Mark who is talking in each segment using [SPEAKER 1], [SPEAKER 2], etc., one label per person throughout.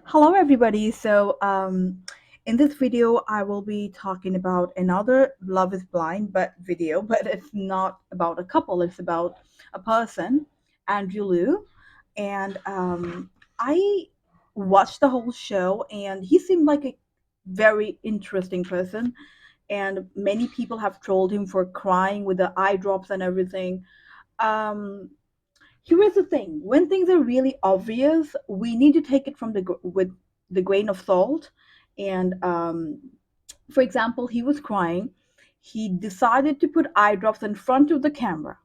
[SPEAKER 1] Hello, everybody. In this video, I will be talking about another Love is Blind but video, but it's not about a couple, it's about a person, Andrew Liu. And I watched the whole show, and he seemed like a very interesting person. And many people have trolled him for crying with the eye drops and everything. Um, Here's the thing: when things are really obvious, we need to take it with the grain of salt. And for example, he was crying. He decided to put eye drops in front of the camera.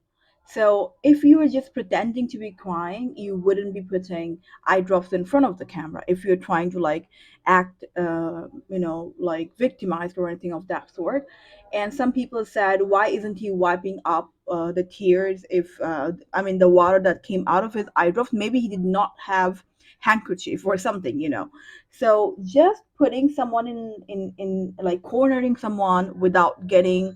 [SPEAKER 1] So if you were just pretending to be crying, you wouldn't be putting eye drops in front of the camera. If you're trying to like act, like victimized or anything of that sort. And some people said, why isn't he wiping up the tears? If I mean the water that came out of his eye drops, maybe he did not have handkerchief or something. So just putting someone in like cornering someone without getting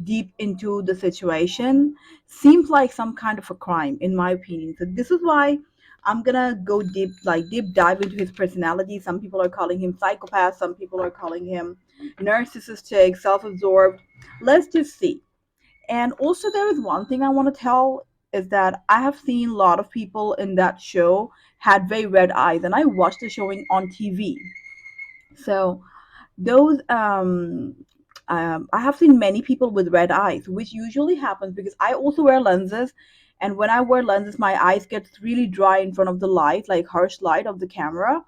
[SPEAKER 1] deep into the situation seems like some kind of a crime in my opinion. So this is why I'm gonna go deep dive into his personality. Some people are calling him psychopath, some people are calling him narcissistic, self-absorbed. Let's just see. And also, there is one thing I want to tell is that I have seen a lot of people in that show had very red eyes, and I watched the showing on TV. So those I have seen many people with red eyes, which usually happens because I also wear lenses, and when I wear lenses, my eyes get really dry in front of the light, like harsh light of the camera,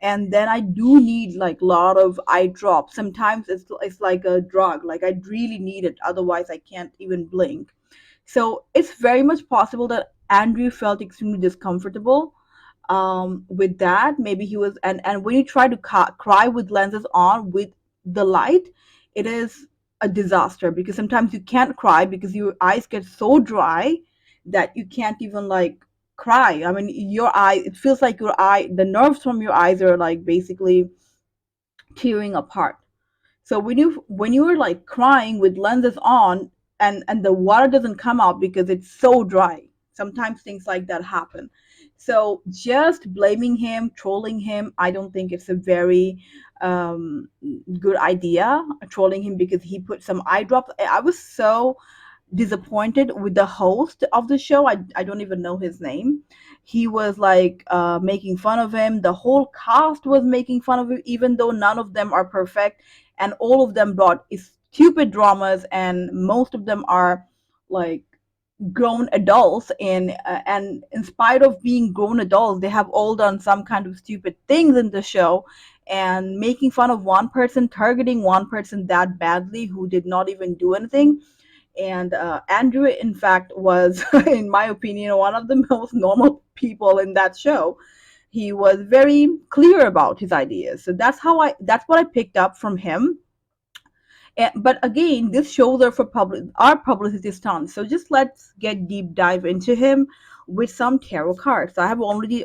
[SPEAKER 1] and then I do need like a lot of eye drops. Sometimes it's like a drug, like I really need it, otherwise I can't even blink. So it's very much possible that Andrew felt extremely discomfortable with that. Maybe he was, and when you try to cry with lenses on with the light, it is a disaster because sometimes you can't cry because your eyes get so dry that you can't even like cry. I mean, your eye, it feels like your eye, the nerves from your eyes are like basically tearing apart. So when you are like crying with lenses on, and the water doesn't come out because it's so dry, sometimes things like that happen. So just blaming him, trolling him, I don't think it's a very good idea. Trolling him because he put some eye drops. I was so disappointed with the host of the show. I don't even know his name. He was like making fun of him. The whole cast was making fun of him, even though none of them are perfect, and all of them brought stupid dramas, and most of them are like grown adults. And in spite of being grown adults, they have all done some kind of stupid things in the show, and making fun of one person, targeting one person that badly who did not even do anything. And Andrew, in fact, was, in my opinion, one of the most normal people in that show. He was very clear about his ideas. So that's what I picked up from him. But again, this shows are for our publicity stunts. So just let's get deep dive into him with some tarot cards. So I have already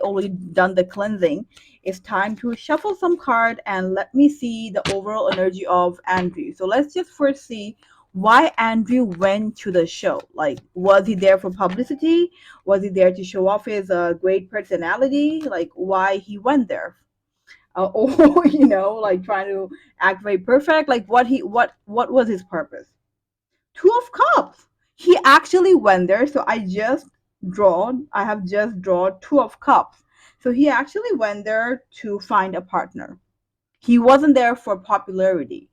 [SPEAKER 1] done the cleansing. It's time to shuffle some card and let me see the overall energy of Andrew. So let's just first see why Andrew went to the show. Like, was he there for publicity? Was he there to show off his great personality? Like, why he went there? Or like trying to act very perfect. Like, what was his purpose? Two of cups. He actually went there. So I have just drawn two of cups. So he actually went there to find a partner. He wasn't there for popularity.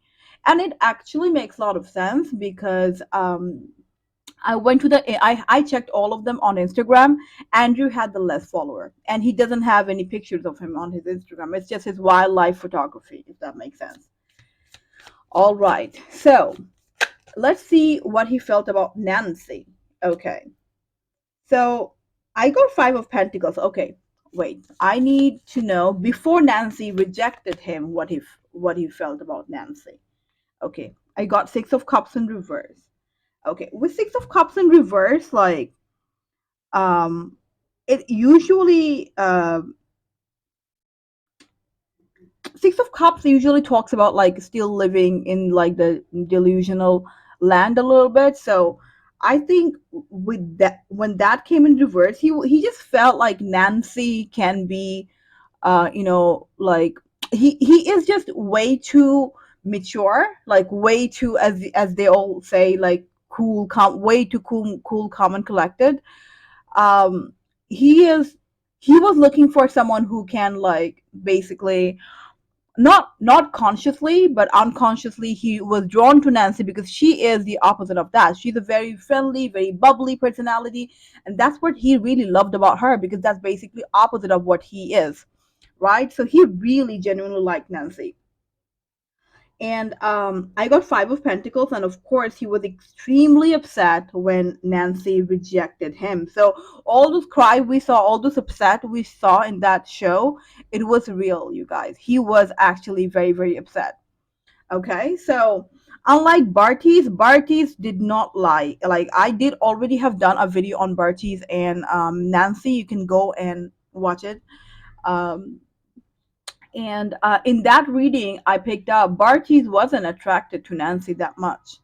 [SPEAKER 1] And it actually makes a lot of sense because I went to I checked all of them on Instagram. Andrew had the less follower, and he doesn't have any pictures of him on his Instagram. It's just his wildlife photography, if that makes sense. All right, so let's see what he felt about Nancy. Okay, so I got Five of Pentacles. Okay, wait, I need to know before Nancy rejected him what he felt about Nancy. Okay, I got Six of Cups in reverse. Okay, with Six of Cups in reverse, like um it usually Six of Cups usually talks about like still living in like the delusional land a little bit. So I think with that, when that came in reverse, he just felt like Nancy can be like he is just way too mature, like way too, as they all say, like cool, way too cool, calm and collected. um he is he was looking for someone who can, like, basically, not consciously but unconsciously, he was drawn to Nancy because she is the opposite of that. She's a very friendly, very bubbly personality, and that's what he really loved about her, because that's basically opposite of what he is, right? So he really genuinely liked Nancy. And I got Five of Pentacles, and of course, he was extremely upset when Nancy rejected him. So all those cry we saw, all those upset we saw in that show, it was real, you guys. He was actually very, very upset. Okay, so unlike Bartise, Bartise did not lie. Like, I did already have done a video on Bartise and Nancy. You can go and watch it. Um, and in that reading, I picked up Bartise wasn't attracted to Nancy that much.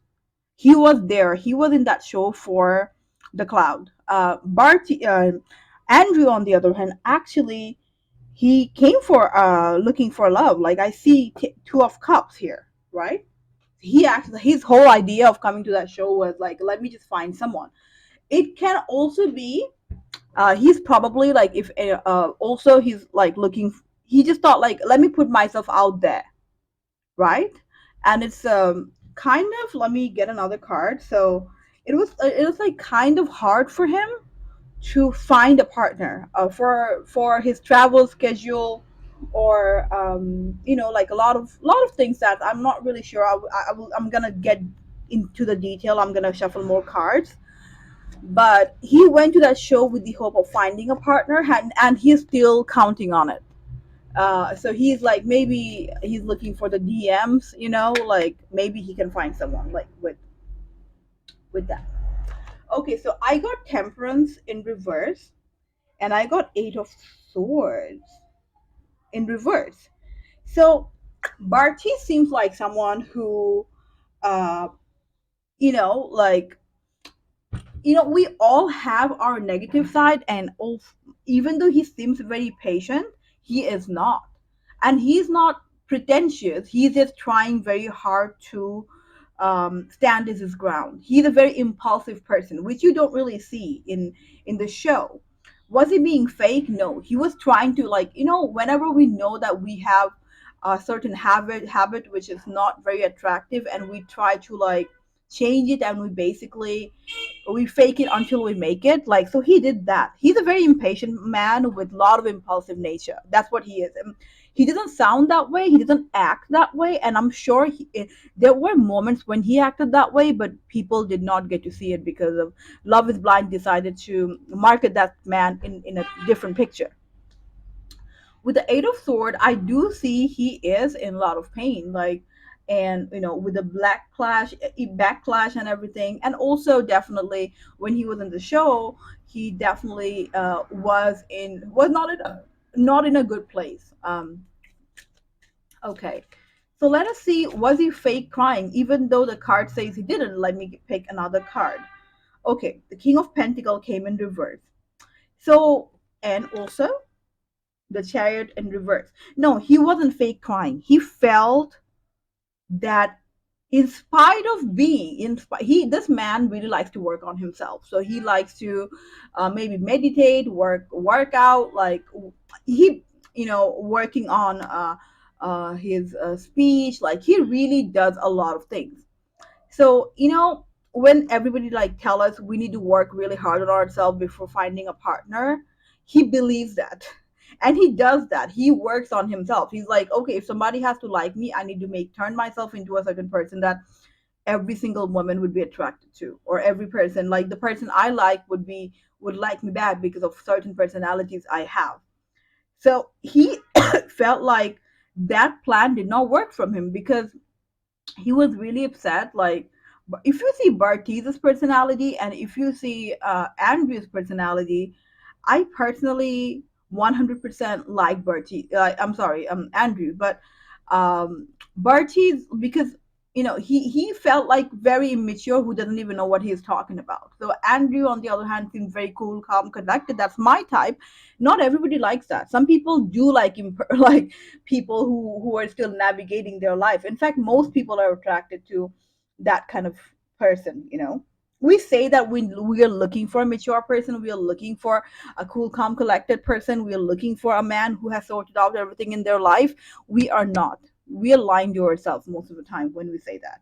[SPEAKER 1] He was there. He was in that show for the cloud. Andrew, on the other hand, actually, he came for looking for love. Like, I see Two of Cups here, right? He actually, his whole idea of coming to that show was like, let me just find someone. It can also be he's probably like, if also he's like looking, he just thought like, let me put myself out there, right? And it's kind of, let me get another card. So it was like kind of hard for him to find a partner for his travel schedule, or like a lot of things that I'm not really sure. I'm gonna get into the detail. I'm gonna shuffle more cards, but he went to that show with the hope of finding a partner, and he's still counting on it. So he's like, maybe he's looking for the DMs, like maybe he can find someone like with that. Okay, so I got Temperance in reverse, and I got Eight of Swords in reverse. So Barty seems like someone who, uh, like, we all have our negative side, and also, even though he seems very patient, he is not. And he's not pretentious. He's just trying very hard to stand his ground. He's a very impulsive person, which you don't really see in the show. Was he being fake? No, he was trying to, like, whenever we know that we have a certain habit which is not very attractive, and we try to, like, change it, and we fake it until we make it. Like, so he did that. He's a very impatient man with a lot of impulsive nature. That's what he is. And he doesn't sound that way, he doesn't act that way, and I'm sure there were moments when he acted that way, but people did not get to see it because of Love Is Blind decided to market that man in a different picture. With the Eight of Sword, I do see he is in a lot of pain, like, and with the backlash and everything, and also definitely when he was in the show, he definitely was not in a good place. Okay, so let us see, was he fake crying, even though the card says he didn't? Let me pick another card. Okay, the King of Pentacle came in reverse. So, and also the Chariot in reverse. No, he wasn't fake crying. He felt that, in spite of being this man really likes to work on himself. So he likes to maybe meditate, work out, like, he working on his speech. Like, he really does a lot of things. So, when everybody, like, tell us we need to work really hard on ourselves before finding a partner, he believes that. And he does that. He works on himself. He's like, okay, if somebody has to like me, I need to turn myself into a certain person that every single woman would be attracted to, or every person, like, the person I like would like me back because of certain personalities I have. So he felt like that plan did not work from him, because he was really upset. Like, if you see Bartise's personality, and if you see Andrew's personality, I personally 100% like Bartise. I'm sorry, Andrew, but Bartise, because he felt like very immature who doesn't even know what he's talking about. So Andrew, on the other hand, seems very cool, calm, collected. That's my type. Not everybody likes that. Some people do like like people who are still navigating their life. In fact, most people are attracted to that kind of person. We say that we are looking for a mature person, we are looking for a cool, calm, collected person, we are looking for a man who has sorted out everything in their life. We are not. We are lying to ourselves most of the time when we say that.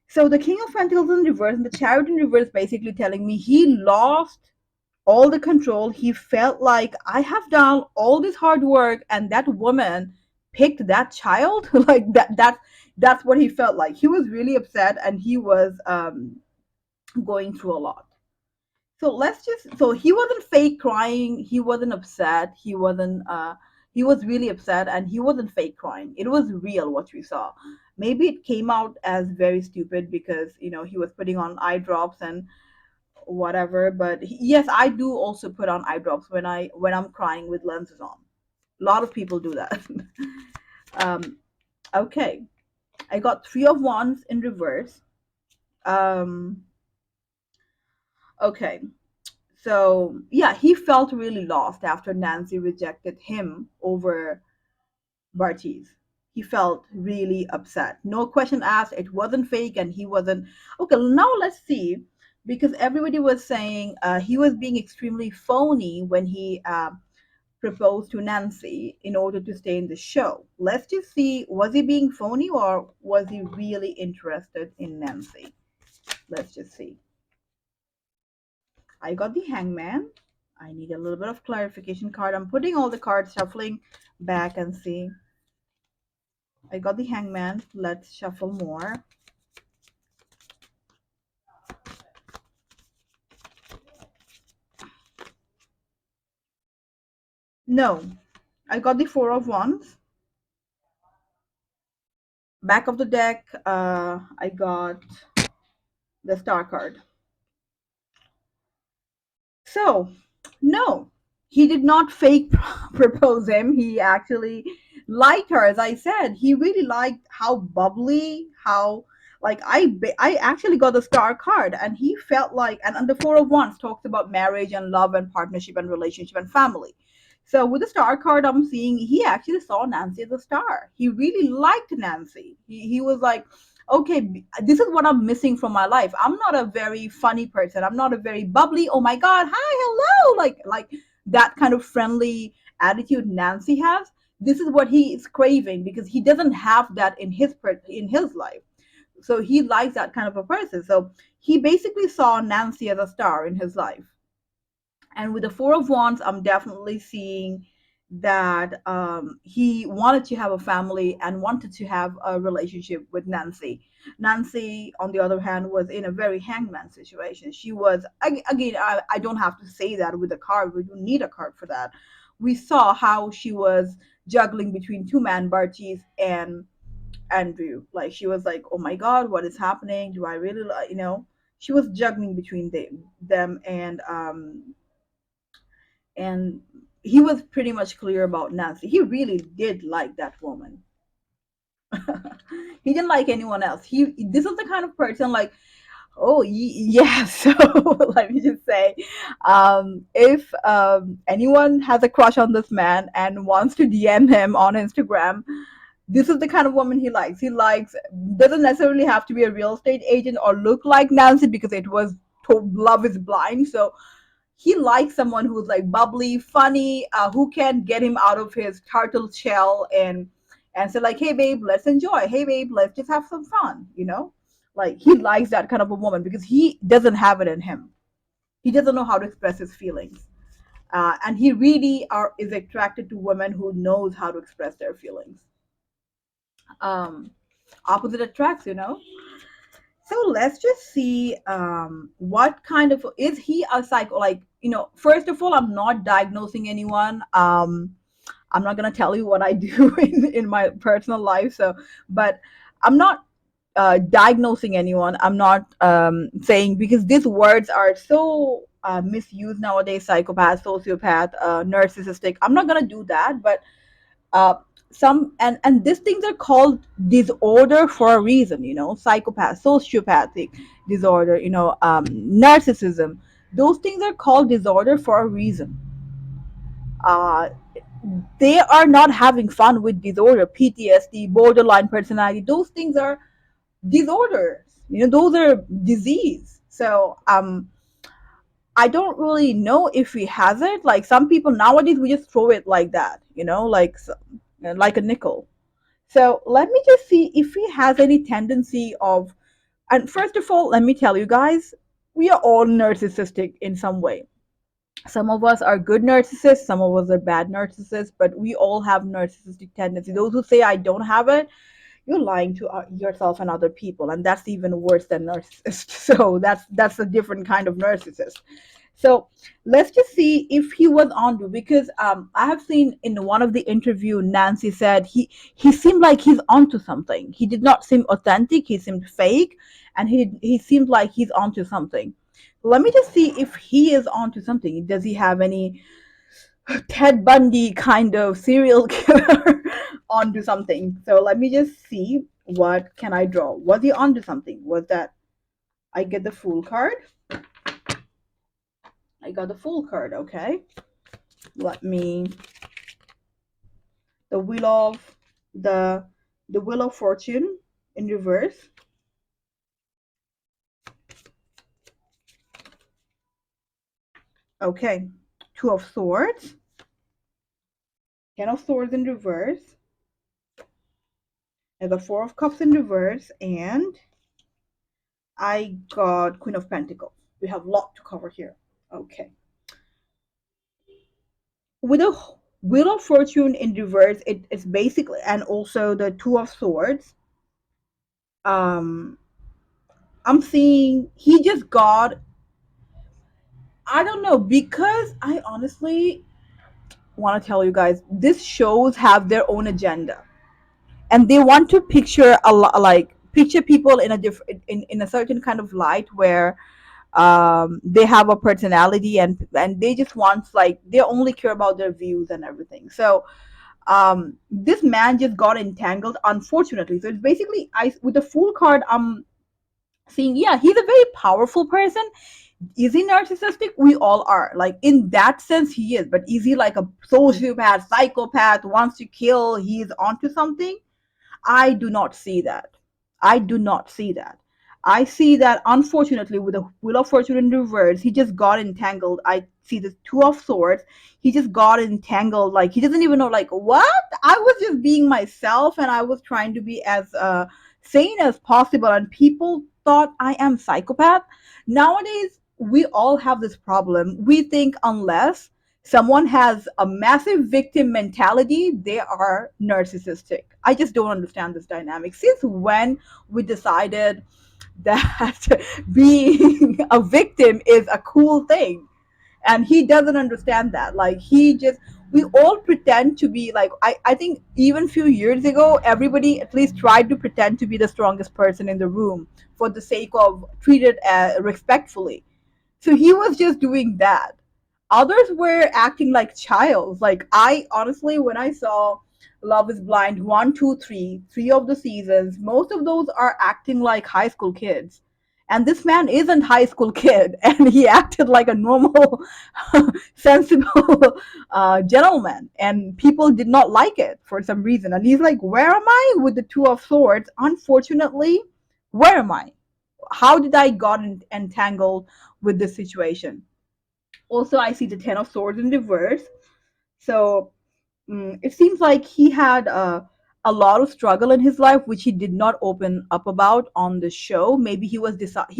[SPEAKER 1] So the King of Pentacles in reverse and the Chariot in reverse basically telling me he lost all the control. He felt like, I have done all this hard work and that woman picked that child. Like that's what he felt like. He was really upset and he was going through a lot. So he wasn't fake crying, he wasn't upset, he was really upset, and he wasn't fake crying. It was real what we saw. Maybe it came out as very stupid because he was putting on eye drops and whatever, but yes, I do also put on eye drops when I'm crying with lenses on. A lot of people do that. um okay, I got three of wands in reverse. um okay. So, yeah, he felt really lost after Nancy rejected him over Bartise. He felt really upset. No question asked. It wasn't fake, and he wasn't. Okay, now let's see. Because everybody was saying he was being extremely phony when he proposed to Nancy in order to stay in the show. Let's just see, was he being phony or was he really interested in Nancy? Let's just see. I got the Hangman. I need a little bit of clarification card. I'm putting all the cards, shuffling back and see. I got the Hangman. Let's shuffle more. No, I got the Four of Wands. Back of the deck, I got the Star card. So, no, he did not fake propose him. He actually liked her. As I said, he really liked how bubbly, how like I actually got the Star card, and he felt like, and the Four of Wands talks about marriage and love and partnership and relationship and family. So with the Star card, I'm seeing he actually saw Nancy as a star. He really liked Nancy. He was like, okay, this is what I'm missing from my life. I'm not a very funny person. I'm not a very bubbly, oh my god, hi, hello, like that kind of friendly attitude Nancy has. This is what he is craving because he doesn't have that in his life. So he likes that kind of a person. So he basically saw Nancy as a star in his life. And with the Four of Wands, I'm definitely seeing that he wanted to have a family and wanted to have a relationship with Nancy. Nancy, on the other hand, was in a very hangman situation. She was, again, I don't have to say that with a card. We don't need a card for that. We saw how she was juggling between two men, Bartise and Andrew. Like, she was like, oh my God, what is happening? Do I really, she was juggling between them and he was pretty much clear about Nancy. He really did like that woman. He didn't like anyone else. This is the kind of person like, oh yeah. So let me just say, if anyone has a crush on this man and wants to DM him on Instagram, this is the kind of woman he likes. He likes, doesn't necessarily have to be a real estate agent or look like Nancy because it was Love is Blind. So he likes someone who's like bubbly, funny, who can get him out of his turtle shell and say like, hey babe, let's enjoy. Hey babe, let's just have some fun. Like, he likes that kind of a woman because he doesn't have it in him. He doesn't know how to express his feelings. And he really is attracted to women who knows how to express their feelings. Um, Opposite attracts. So let's just see what kind of, is he a psycho? Like, first of all, I'm not diagnosing anyone. I'm not gonna tell you what I do in my personal life. So, but I'm not diagnosing anyone. I'm not saying, because these words are so misused nowadays: psychopath, sociopath, narcissistic. I'm not gonna do that, but uh, and these things are called disorder for a reason, psychopath, sociopathic disorder, narcissism. Those things are called disorder for a reason. uh they are not having fun with disorder. PTSD, borderline personality, those things are disorders, those are disease. So I don't really know if he has it. Like some people nowadays, we just throw it like that, like a nickel. So let me just see if he has any tendency of. And first of all, let me tell you guys, we are all narcissistic in some way. Some of us are good narcissists, some of us are bad narcissists, but we all have narcissistic tendency. Those who say I don't have it, you're lying to yourself and other people, and that's even worse than narcissist. So that's a different kind of narcissist. So let's just see if he was onto, because I have seen in one of the interview Nancy said he seemed like he's onto something. He did not seem authentic. He seemed fake, and he seemed like he's onto something. Let me just see if he is onto something. Does he have any Ted Bundy kind of serial killer onto something? So let me just see, what can I draw. Was he onto something? Was that, I get the fool card? I got the full card, okay. Let me, the wheel of, the the wheel of fortune in reverse. Okay, two of swords, ten of swords in reverse, and the four of cups in reverse, and I got queen of pentacles. We have a lot to cover here. Okay, with a wheel of fortune in reverse, it is basically, and also the two of swords. um I'm seeing he just got, I don't know, because I honestly want to tell you guys, these shows have their own agenda, and they want to picture a lot, like picture people in a different, in a certain kind of light where they have a personality, and they just want, like, they only care about their views and everything. So this man just got entangled, unfortunately. So it's basically, I with the fool card, I'm seeing, yeah, he's a very powerful person. Is he narcissistic? We all are. Like in that sense, he is. But is he like a sociopath, psychopath, wants to kill? He's onto something. I do not see that. I do not see that. I see that, unfortunately, with the Wheel of Fortune in reverse, he just got entangled. I see the Two of Swords. He just got entangled. Like he doesn't even know. Like what? I was just being myself, and I was trying to be as sane as possible. And people thought I am psychopath. Nowadays, we all have this problem. We think unless someone has a massive victim mentality, they are narcissistic. I just don't understand this dynamic. Since when we decided that being a victim is a cool thing? And he doesn't understand that. Like he just, we all pretend to be like, I think even a few years ago, everybody at least tried to pretend to be the strongest person in the room for the sake of treated respectfully. So he was just doing that. Others were acting like childs. Like I honestly, when I saw Love is Blind one, two, three of the seasons, most of those are acting like high school kids. And this man isn't high school kid, and he acted like a normal, sensible gentleman, and people did not like it for some reason. And he's like, "Where am I with the Two of Swords? Unfortunately, where am I? How did I got entangled with this situation?" Also, I see the Ten of Swords in reverse. So it seems like he had a lot of struggle in his life, which he did not open up about on the show. Maybe he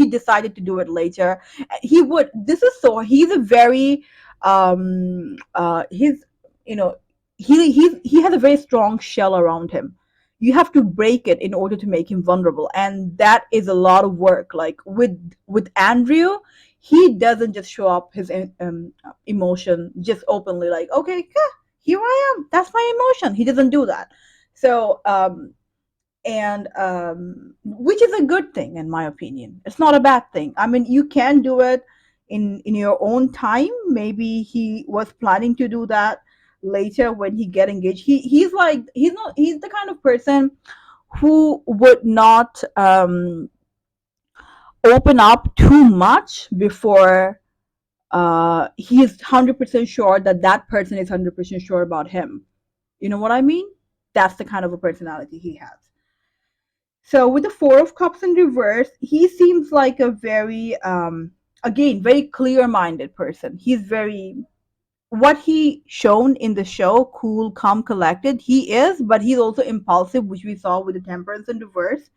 [SPEAKER 1] decided to do it later. He would. This is so. He's a very he's, you know, he has a very strong shell around him. You have to break it in order to make him vulnerable, and that is a lot of work. Like with Andrew, he doesn't just show up his emotion just openly, like, okay, here I am. That's my emotion. He doesn't do that. So, and which is a good thing in my opinion. It's not a bad thing. I mean, you can do it in your own time. Maybe he was planning to do that later when he get engaged, he's like he's the kind of person who would not open up too much before he is 100% sure that that person is 100% sure about him. You know what I mean? That's the kind of a personality he has. So with the Four of Cups in reverse, he seems like a very again very clear-minded person. He's very what he shown in the show, cool, calm, collected. He is, but he's also impulsive, which we saw with the Temperance in reverse.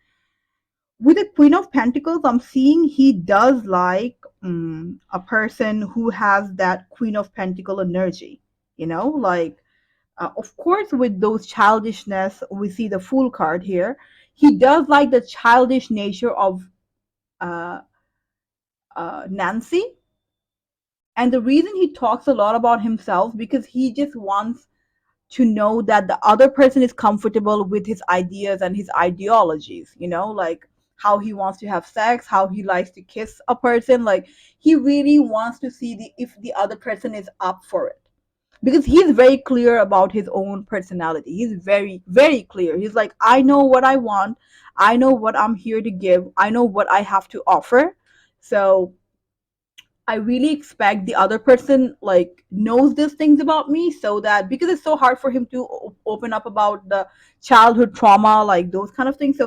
[SPEAKER 1] With the Queen of Pentacles, I'm seeing he does like a person who has that Queen of Pentacle energy. You know, like of course, with those childishness, we see the Fool card here. He does like the childish nature of uh, Nancy, and the reason he talks a lot about himself because he just wants to know that the other person is comfortable with his ideas and his ideologies, you know, like how he wants to have sex, how he likes to kiss a person. Like he really wants to see the if the other person is up for it. Because he's very clear about his own personality. He's very, very clear. He's like, I know what I want. I know what I'm here to give. I know what I have to offer. So I really expect the other person like knows these things about me so that because it's so hard for him to open up about the childhood trauma, like those kind of things.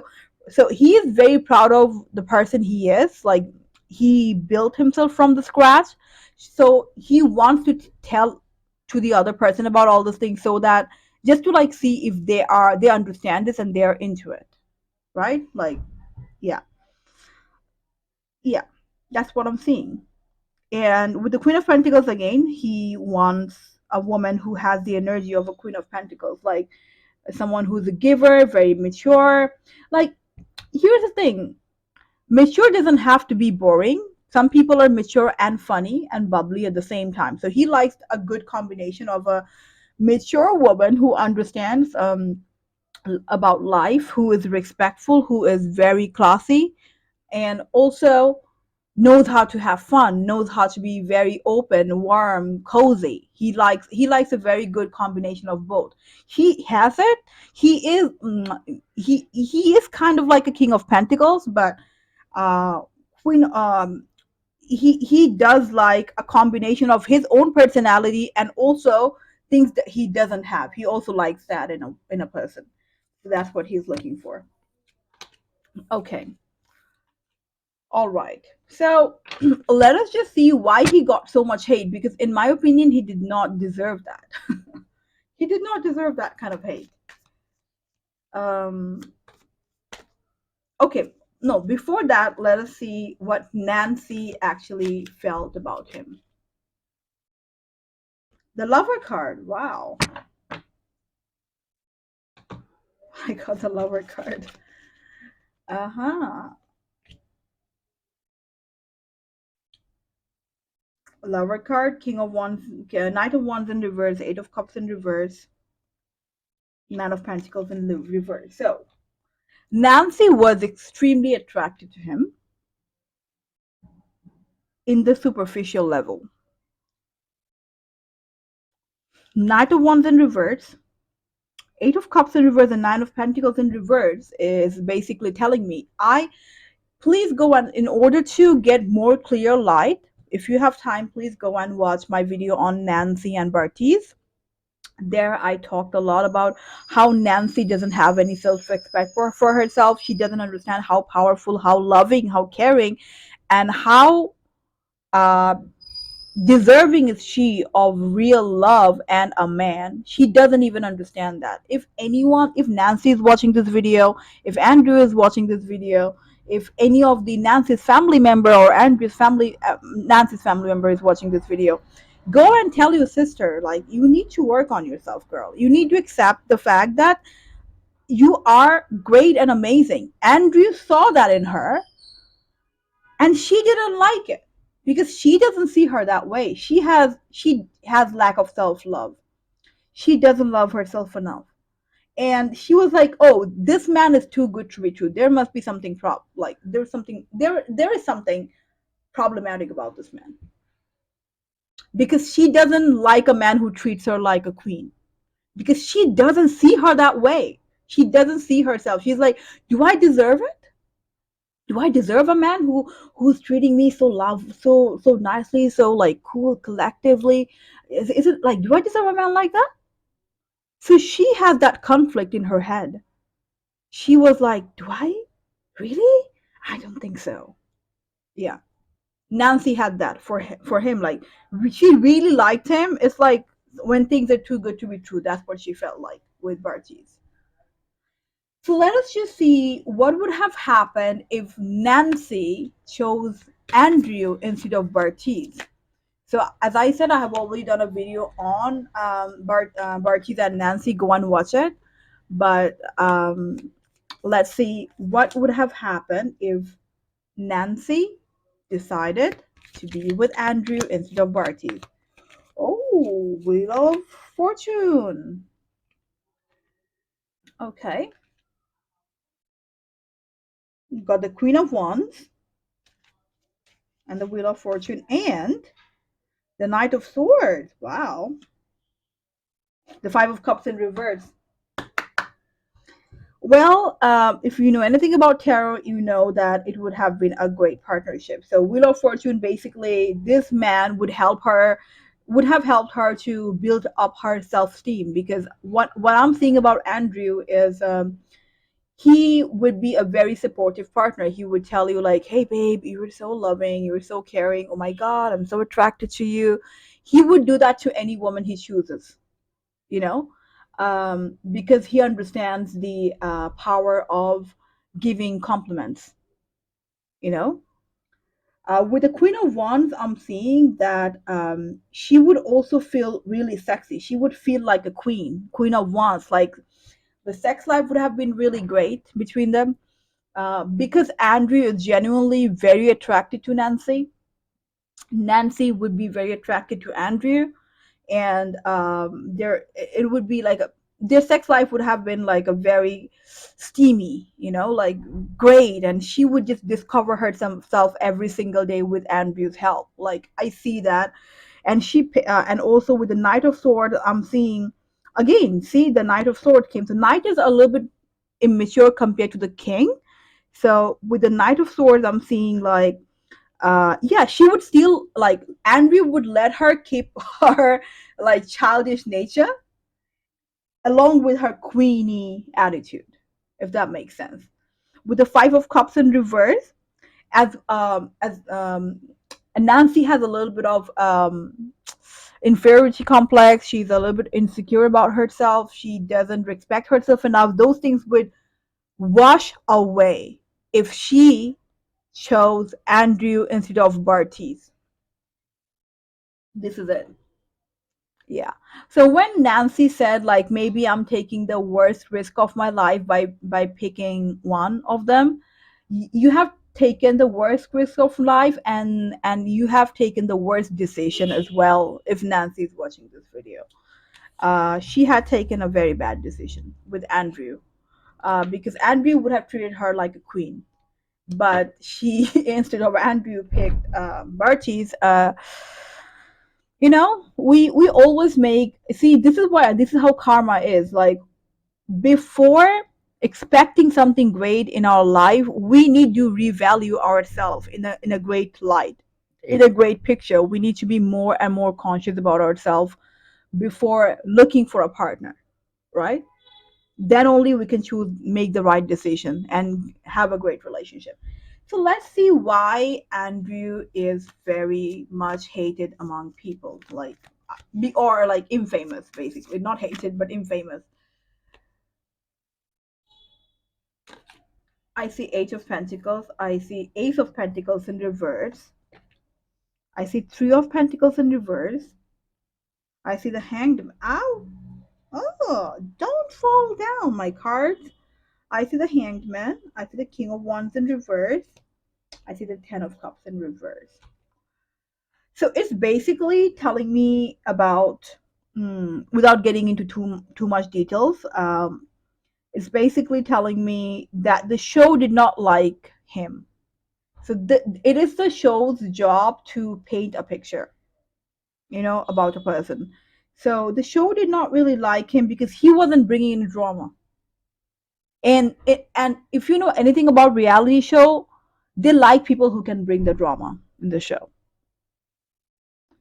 [SPEAKER 1] So he is very proud of the person he is. Like he built himself from the scratch. So he wants to tell to the other person about all those things so that just to like see if they understand this and they're into it. Right? Like yeah. Yeah. That's what I'm seeing. And with the Queen of Pentacles again, he wants a woman who has the energy of a Queen of Pentacles, like someone who's a giver, very mature. Like, here's the thing, mature doesn't have to be boring. Some people are mature and funny and bubbly at the same time. So he likes a good combination of a mature woman who understands about life, who is respectful, who is very classy, and also knows how to have fun, knows how to be very open, warm, cozy. He likes a very good combination of both. He has it. He is kind of like a king of pentacles, but uh queen he does like a combination of his own personality and also things that he doesn't have. He also likes that in a person. So that's what he's looking for. Okay. All right. So let us just see why he got so much hate because, in my opinion, he did not deserve that. He did not deserve that kind of hate. Um, okay. No, before that, let us see what Nancy actually felt about him. The lover card. Wow. I got the lover card. Uh huh. Lover card, King of Wands, Knight of Wands in reverse, Eight of Cups in reverse, Nine of Pentacles in reverse. So Nancy was extremely attracted to him in the superficial level. Knight of Wands in reverse, Eight of Cups in reverse, and Nine of Pentacles in reverse is basically telling me, please go on in order to get more clear light. If you have time, please go and watch my video on Nancy and Bartise. There I talked a lot about how Nancy doesn't have any self-respect for herself. She doesn't understand how powerful, how loving, how caring, and how uh, deserving is she of real love and a man. She doesn't even understand that. If Nancy is watching this video, if Andrew is watching this video, if any of the Nancy's family member or Nancy's family member is watching this video, go and tell your sister, like, you need to work on yourself, girl. You need to accept the fact that you are great and amazing. Andrew saw that in her and she didn't like it because she doesn't see her that way. She has lack of self-love. She doesn't love herself enough, and she was like, oh, this man is too good to be true. There must be something there is something problematic about this man. because she doesn't like a man who treats her like a queen, because she doesn't see her that way. She doesn't see herself. She's like, do I deserve it? Do I deserve a man who's treating me so so nicely, so like cool collectively? Is it like, do I deserve a man like that? So she has that conflict in her head. She was like, do I really? I don't think so. Yeah. Nancy had that for him. Like, she really liked him. It's like when things are too good to be true. That's what she felt like with Bartise. So let us just see what would have happened if Nancy chose Andrew instead of Bartise. So as I said, I have already done a video on Bartise and Nancy. Go and watch it. But let's see what would have happened if Nancy decided to be with Andrew instead of Barty. Oh, Wheel of Fortune. Okay. You've got the Queen of Wands and the Wheel of Fortune and the Knight of Swords. Wow. The Five of Cups in reverse. Well, if you know anything about tarot, you know that it would have been a great partnership. So, Wheel of Fortune, basically, this man would have helped her to build up her self-esteem. Because what I'm seeing about Andrew is he would be a very supportive partner. He would tell you like, "Hey, babe, you were so loving, you were so caring. Oh my God, I'm so attracted to you." He would do that to any woman he chooses, you know, because he understands the power of giving compliments, you know. With the Queen of Wands, I'm seeing that she would also feel really sexy. She would feel like a queen, Queen of Wands. Like the sex life would have been really great between them because Andrew is genuinely very attracted to Nancy. Nancy would be very attracted to Andrew, and there it would be like their sex life would have been like a very steamy, you know, like great, and she would just discover herself every single day with Andrew's help. Like I see that, and and also with the Knight of Swords, I'm seeing again. See, the Knight of Swords came. The Knight is a little bit immature compared to the King. So with the Knight of Swords, I'm seeing like yeah, she would still like Andrew would let her keep her like childish nature along with her queenie attitude, if that makes sense. With the Five of Cups in reverse, as Nancy has a little bit of inferiority complex. She's a little bit insecure about herself. She doesn't respect herself enough. Those things would wash away if she chose Andrew instead of Bartise. This is it. Yeah. So when Nancy said like maybe I'm taking the worst risk of my life by picking one of them, you have taken the worst risk of life, and you have taken the worst decision as well. If Nancy is watching this video, she had taken a very bad decision with Andrew, because Andrew would have treated her like a queen, but she instead of Andrew picked Bartise. You know, we always make, see, this is how karma is. Like before expecting something great in our life, we need to revalue ourselves in a great light, in a great picture. We need to be more and more conscious about ourselves before looking for a partner, right? Then only we can choose, make the right decision and have a great relationship. So let's see why Andrew is very much hated among people, like or like infamous, basically, not hated but infamous. I see Eight of Pentacles, I see Ace of Pentacles in reverse, I see Three of Pentacles in reverse, I see the Hanged. Ow. Oh, don't fall down, my cards. I see the Hanged Man, I see the King of Wands in reverse, I see the Ten of Cups in reverse. So it's basically telling me about, without getting into too much details, it's basically telling me that the show did not like him. So it is the show's job to paint a picture. about a person. So the show did not really like him because he wasn't bringing in drama. And if you know anything about reality show, they like people who can bring the drama in the show.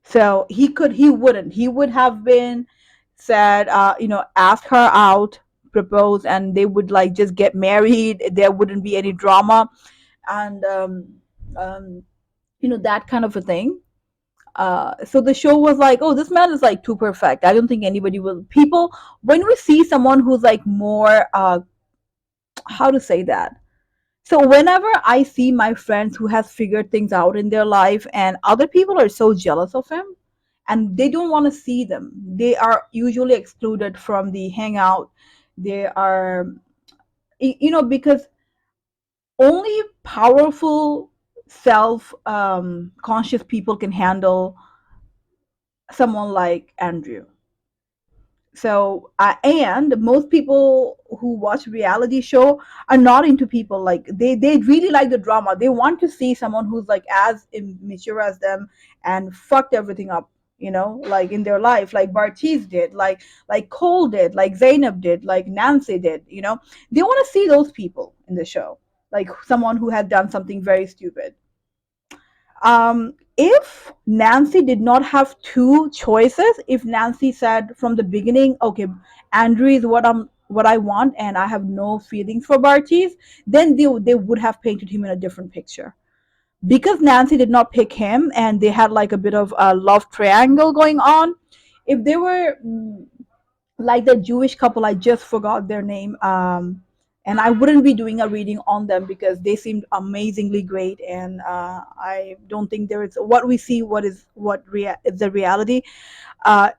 [SPEAKER 1] So he would have been said, ask her out, propose, and they would like just get married. There wouldn't be any drama, and um, that kind of a thing. So the show was like, oh, this man is like too perfect. I don't think anybody will. People, when we see someone who's like more, how to say that. So whenever I see my friends who has figured things out in their life, and other people are so jealous of him, and they don't want to see them, they are usually excluded from the hangout. They are, because only powerful, self conscious people can handle someone like Andrew. So and most people who watch reality show are not into people like they really like the drama. They want to see someone who's like as immature as them and fucked everything up, like in their life, like Bartise did, like Cole did, like Zanab did, like Nancy did. They want to see those people in the show, like someone who has done something very stupid. If Nancy did not have two choices, if Nancy said from the beginning, okay, Andrew is what I want, and I have no feelings for Bartise, then they would have painted him in a different picture. Because Nancy did not pick him, and they had like a bit of a love triangle going on. If they were like the Jewish couple, I just forgot their name. And I wouldn't be doing a reading on them because they seemed amazingly great, and I don't think there is what we see. Is the reality?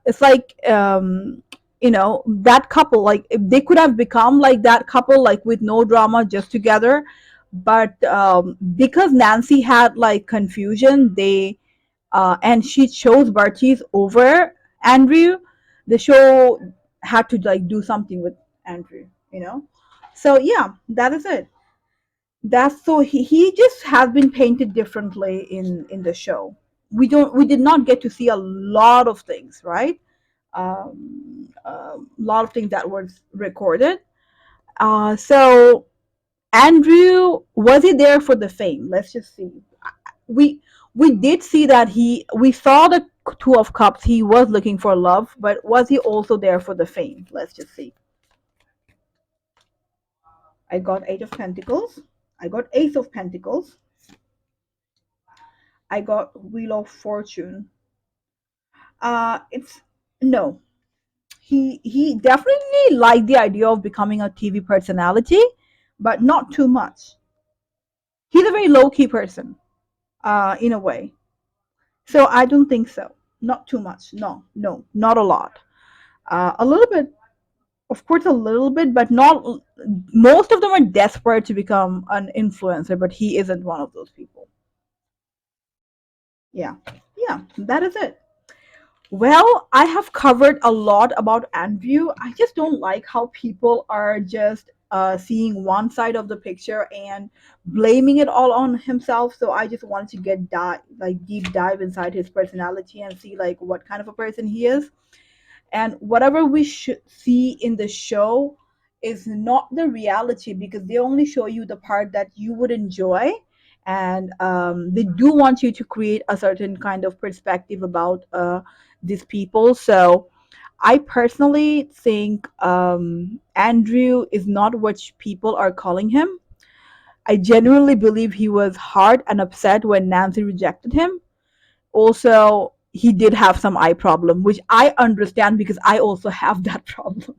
[SPEAKER 1] It's like that couple. Like if they could have become like that couple, like with no drama, just together. But because Nancy had like confusion, and she chose Bartise over Andrew. The show had to like do something with Andrew, So yeah, that is it. That's so he just has been painted differently in the show. We did not get to see a lot of things, right? A lot of things that was recorded. So Andrew, was he there for the fame? Let's just see. we we did see that we saw the two of cups, he was looking for love, but was he also there for the fame? Let's just see. I got eight of pentacles, I got ace of pentacles, I got wheel of fortune. It's no, he definitely liked the idea of becoming a TV personality, but not too much. He's a very low-key person, in a way. So I don't think so. Not too much. No, no, not a lot. A little bit, of course, a little bit, but not. Most of them are desperate to become an influencer, but he isn't one of those people. Yeah, yeah, that is it. Well, I have covered a lot about Andrew. I just don't like how people are just seeing one side of the picture and blaming it all on himself. So I just want to like deep dive inside his personality and see like what kind of a person he is. And whatever we should see in the show is not the reality, because they only show you the part that you would enjoy, and they do want you to create a certain kind of perspective about these people. So I personally think Andrew is not what people are calling him. I genuinely believe he was hurt and upset when Nancy rejected him. Also, he did have some eye problem, which I understand because I also have that problem.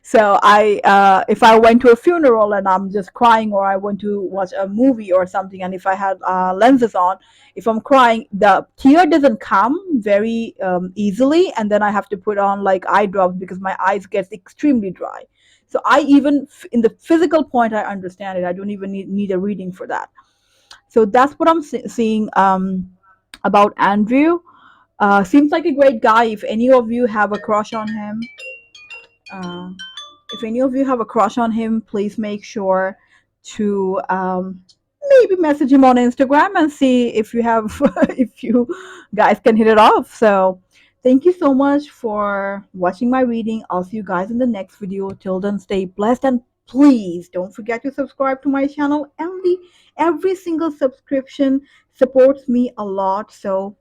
[SPEAKER 1] So if I went to a funeral and I'm just crying, or I went to watch a movie or something, and if I had lenses on, if I'm crying, the tear doesn't come very easily, and then I have to put on like eye drops because my eyes gets extremely dry. So I even in the physical point, I understand it. I don't even need a reading for that. So that's what I'm seeing about Andrew. Seems like a great guy. If any of you have a crush on him, uh, please make sure to maybe message him on Instagram and see if you have if you guys can hit it off. So Thank you so much for watching my reading. I'll see you guys in the next video. Till then, stay blessed and please don't forget to subscribe to my channel. Every single subscription supports me a lot. So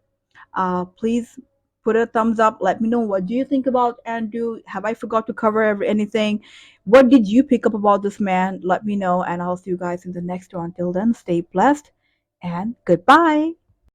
[SPEAKER 1] please put a thumbs up. Let me know what do you think about Andrew. Have I forgot to cover anything? What did you pick up about this man? Let me know, and I'll see you guys in the next one. Till then, stay blessed and goodbye.